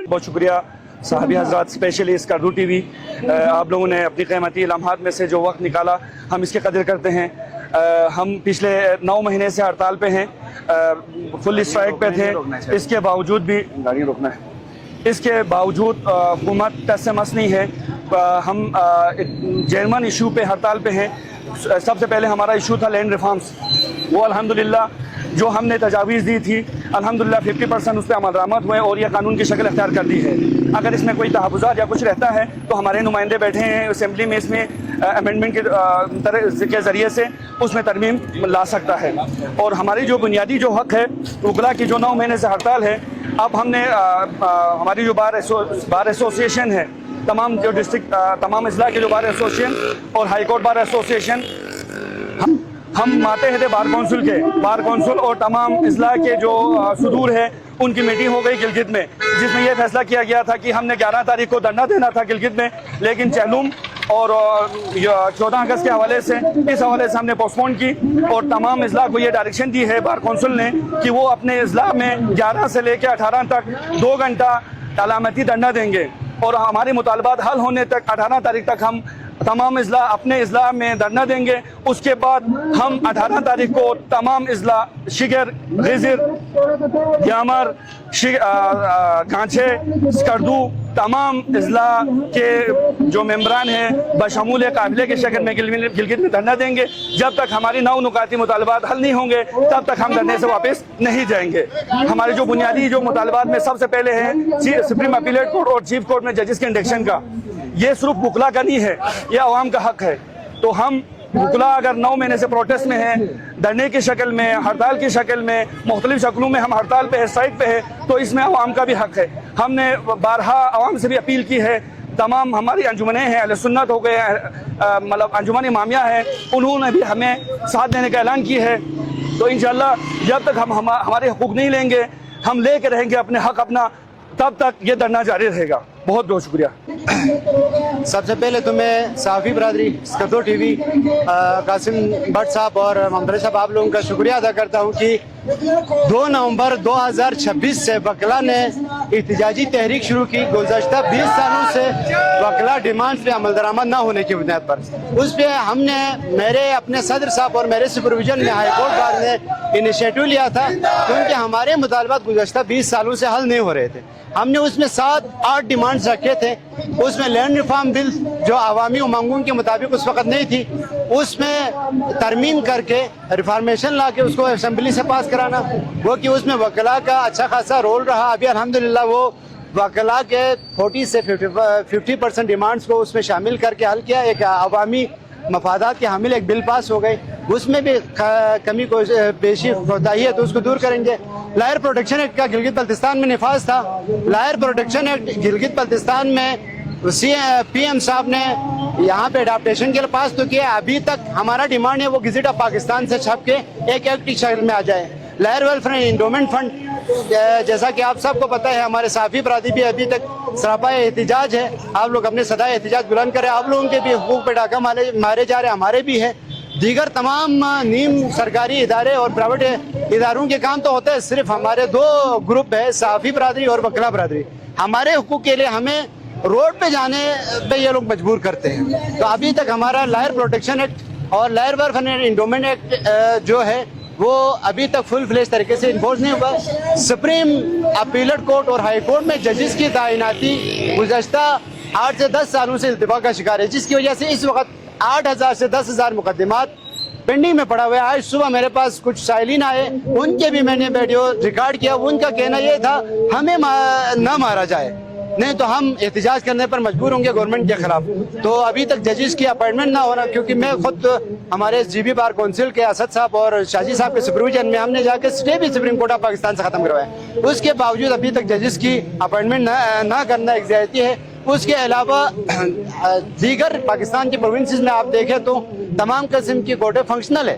بہت شکریہ صحابی حضرات، اسپیشلی اسکردو ٹی وی، آپ لوگوں نے اپنی قیمتی لمحات میں سے جو وقت نکالا ہم اس کی قدر کرتے ہیں۔ ہم پچھلے 9 مہینے سے ہڑتال پہ ہیں، فل اسٹرائک پہ تھے، اس کے باوجود بھی گاڑی روکنا ہے، اس کے باوجود حکومت ٹس سے مس نہیں ہے۔ ہم جرمن ایشو پہ ہڑتال پہ ہیں۔ سب سے پہلے ہمارا ایشو تھا لینڈ ریفارمز، وہ الحمدللہ جو ہم نے تجاویز دی تھی الحمدللہ 50% اس پہ عمل درآمد ہوئے اور یہ قانون کی شکل اختیار کر دی ہے۔ اگر اس میں کوئی تحفظات یا کچھ رہتا ہے تو ہمارے نمائندے بیٹھے ہیں اسمبلی میں، اس میں امینڈمنٹ کے ذریعے سے اس میں ترمیم لا سکتا ہے۔ اور ہماری جو بنیادی جو حق ہے وکلا کی جو 9 مہینے سے ہڑتال ہے، اب ہم نے ہماری جو بار ایسوسیشن ہے، تمام جو ڈسٹرکٹ تمام اضلاع کے جو بار ایسوسیشن اور ہائی کورٹ بار ایسوسیشن، ہم ماتحت بار کونسل اور تمام اضلاع کے جو صدور ہے ان کی میٹنگ ہو گئی گلگت میں، جس میں یہ فیصلہ کیا گیا تھا کہ ہم نے 11 تاریخ کو دھرنا دینا تھا گلگت میں، لیکن چہلم اور 14 اگست کے حوالے سے اس حوالے سے ہم نے پوسٹپون کی، اور تمام اضلاع کو یہ ڈائریکشن دی ہے بار کونسل نے کہ وہ اپنے اضلاع میں 11 سے لے کے 18 تک 2 گھنٹہ علامتی دھرنا دیں گے، اور ہمارے مطالبات حل ہونے تک 18 تاریخ تک ہم تمام اضلاع اپنے اضلاع میں دھرنا دیں گے۔ اس کے بعد ہم 18 تاریخ کو تمام اضلاع شگر، غزر، دیامر، کانچے، اسکردو، تمام اضلاع کے جو ممبران ہیں بشمول قافلے کے شکل میں گلگت میں دھرنا دیں گے۔ جب تک ہماری 9 نکاتی مطالبات حل نہیں ہوں گے تب تک ہم دھرنے سے واپس نہیں جائیں گے۔ ہمارے جو بنیادی جو مطالبات میں سب سے پہلے ہیں سپریم اپیلیٹ کورٹ اور چیف کورٹ میں ججز کے انڈکشن کا، یہ صرف وکلا کا نہیں ہے، یہ عوام کا حق ہے۔ تو ہم وکلا اگر 9 مہینے سے پروٹیسٹ میں ہیں، دھرنے کی شکل میں، ہڑتال کی شکل میں، مختلف شکلوں میں ہم ہڑتال پہ ہے، سائٹ پہ ہے، تو اس میں عوام کا بھی حق ہے۔ ہم نے بارہا عوام سے بھی اپیل کی ہے، تمام ہماری انجمنیں ہیں، اہل سنت ہو گئے ہیں، مطلب انجمن امامیہ ہے، انہوں نے بھی ہمیں ساتھ دینے کا اعلان کی ہے۔ تو انشاءاللہ جب تک ہم ہمارے حقوق نہیں لیں گے، ہم لے کے رہیں گے اپنے حق اپنا، تب تک یہ دھرنا جاری رہے گا۔ بہت بہت شکریہ۔ سب سے پہلے تو میں صحافی برادری، Skardu T V, Qasim but صاحب اور محمد صاحب، آپ لوگوں کا شکریہ ادا کرتا ہوں کہ 2 نومبر 2026 سے وکلا نے احتجاجی تحریک شروع کی۔ گزشتہ 20 سالوں سے وکلا ڈیمانڈ پہ عمل درآمد نہ ہونے کی بنیاد پر اس پہ ہم نے، میرے اپنے صدر صاحب اور میرے سپرویژن میں ہائی کورٹ بار نے انیشیٹو لیا تھا، کیونکہ ہمارے مطالبات گزشتہ 20 سالوں سے حل نہیں ہو رہے تھے۔ ہم نے اس میں 7-8 ڈیمانڈز رکھے تھے۔ اس میں لینڈ ریفارم بل جو عوامی امنگوں کے مطابق اس وقت نہیں تھی، اس میں ترمیم کر کے ریفارمیشن لا کے اس کو اسمبلی سے پاس کرانا، وہ کہ اس میں وکلا کا اچھا خاصا رول رہا۔ ابھی الحمدللہ وہ وکلا کے 40 سے 50% ڈیمانڈز کو اس میں شامل کر کے حل کیا، ایک عوامی مفادات کے حامل ایک بل پاس ہو گئی۔ اس میں بھی کمی بیشی کوتاہی ہے تو اس کو دور کریں گے۔ لائر پروٹیکشن ایکٹ کا گلگت بلتستان میں نفاذ تھا۔ Lawyer protection act Gilgit Baltistan میں پی ایم صاحب نے یہاں پہ اڈاپٹیشن کے لیے پاس تو کیا، ابھی تک ہمارا ڈیمانڈ ہے وہ گزٹ آف پاکستان سے چھپ کے ایک ایکٹ کی شکل میں آ جائے۔ Lawyer welfare and endowment fund, جیسا کہ آپ سب کو پتہ ہے، ہمارے صحافی برادری بھی ابھی تک سراپا احتجاج ہے۔ آپ لوگ اپنے صدائے احتجاج بلند کریں، آپ لوگوں کے بھی حقوق پہ ڈاکہ مارے جا رہے ہیں، ہمارے بھی ہے۔ دیگر تمام نیم سرکاری ادارے اور پرائیویٹ اداروں کے کام تو ہوتے ہیں، صرف ہمارے 2 گروپ ہے، صحافی برادری اور وکلا برادری۔ ہمارے حقوق کے لیے ہمیں روڈ پہ جانے پہ یہ لوگ مجبور کرتے ہیں۔ تو ابھی تک ہمارا لائر پروٹیکشن ایکٹ اور lawyer welfare and endowment act جو ہے وہ ابھی تک فل فلیش طریقے سے انفورس نہیں ہوا۔ سپریم اپیلیٹ کورٹ اور ہائی کورٹ میں ججز کی تعیناتی گزشتہ 8 سے 10 سالوں سے التوا کا شکار ہے، جس کی وجہ سے اس وقت 8000 سے 10,000 مقدمات پینڈنگ میں پڑا ہوا ہے۔ آج صبح میرے پاس کچھ سائلین آئے، ان کے بھی میں نے ویڈیو ریکارڈ کیا۔ ان کا کہنا یہ تھا ہمیں نہ مارا جائے، نہیں تو ہم احتجاج کرنے پر مجبور ہوں گے گورنمنٹ کے خلاف۔ تو ابھی تک ججز کی اپائنٹمنٹ نہ ہونا، کیونکہ میں خود ہمارے جی بی بار کونسل کے اسد صاحب اور شاجی صاحب کے سپرویژن میں ہم نے جا کے اسٹے بھی سپریم کورٹ آف پاکستان سے ختم کروایا، اس کے باوجود ابھی تک ججز کی اپائنٹمنٹ نہ کرنا ایک زیادتی ہے۔ اس کے علاوہ دیگر پاکستان کے پروونسز میں آپ دیکھیں تو تمام قسم کی کورٹیں فنکشنل ہے،